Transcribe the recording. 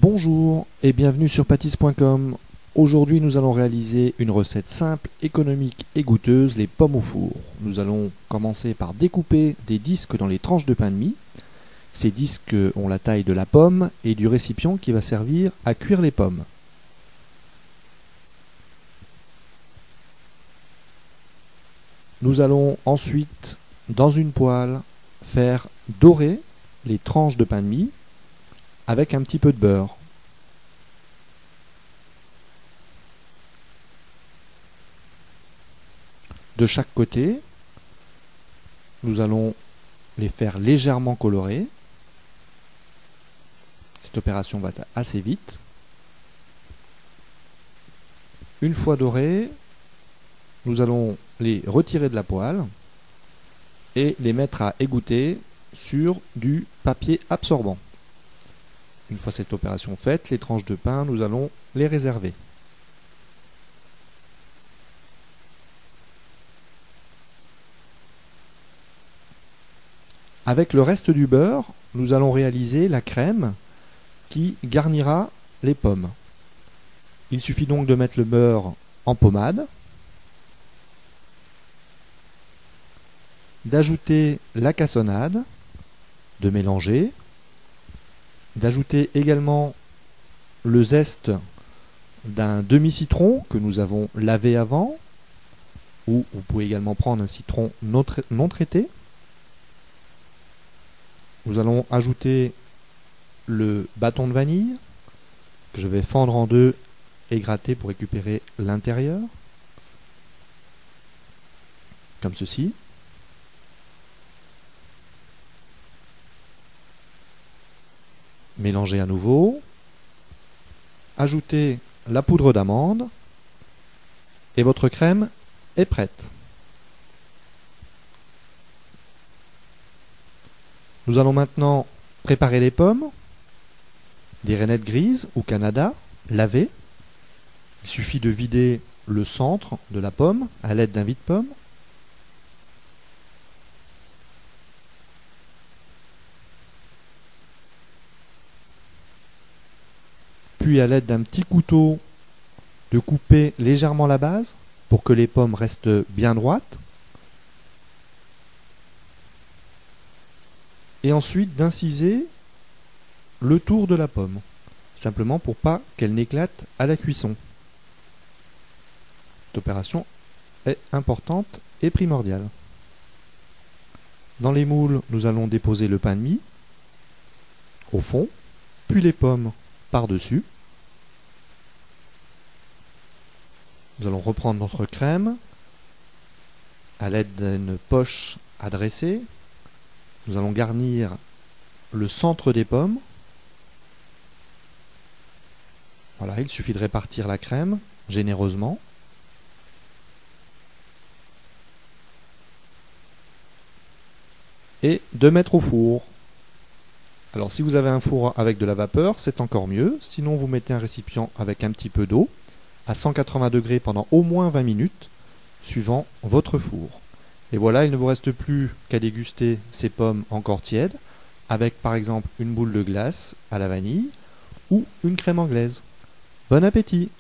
Bonjour et bienvenue sur pâtisse.com. Aujourd'hui nous allons réaliser une recette simple, économique et goûteuse, les pommes au four. Nous allons commencer par découper des disques dans les tranches de pain de mie. Ces disques ont la taille de la pomme et du récipient qui va servir à cuire les pommes. Nous allons ensuite, dans une poêle, faire dorer les tranches de pain de mie avec un petit peu de beurre. De chaque côté, nous allons les faire légèrement colorer. Cette opération va assez vite. Une fois dorés, nous allons les retirer de la poêle et les mettre à égoutter sur du papier absorbant. Une fois cette opération faite, les tranches de pain, nous allons les réserver. Avec le reste du beurre, nous allons réaliser la crème qui garnira les pommes. Il suffit donc de mettre le beurre en pommade, d'ajouter la cassonade, de mélanger, d'ajouter également le zeste d'un demi-citron que nous avons lavé avant, ou vous pouvez également prendre un citron non traité. Nous allons ajouter le bâton de vanille que je vais fendre en deux et gratter pour récupérer l'intérieur, comme ceci. Mélanger à nouveau, ajouter la poudre d'amande et votre crème est prête. Nous allons maintenant préparer les pommes, des rainettes grises ou Canada, lavées. Il suffit de vider le centre de la pomme à l'aide d'un vide-pomme. Puis à l'aide d'un petit couteau, de couper légèrement la base pour que les pommes restent bien droites. Et ensuite d'inciser le tour de la pomme, simplement pour pas qu'elle n'éclate à la cuisson. Cette opération est importante et primordiale. Dans les moules, nous allons déposer le pain de mie au fond, puis les pommes par-dessus. Nous allons reprendre notre crème à l'aide d'une poche à dresser. Nous allons garnir le centre des pommes. Voilà, il suffit de répartir la crème généreusement. Et de mettre au four. Alors si vous avez un four avec de la vapeur, c'est encore mieux. Sinon vous mettez un récipient avec un petit peu d'eau à 180 degrés pendant au moins 20 minutes, suivant votre four. Et voilà, il ne vous reste plus qu'à déguster ces pommes encore tièdes, avec par exemple une boule de glace à la vanille ou une crème anglaise. Bon appétit!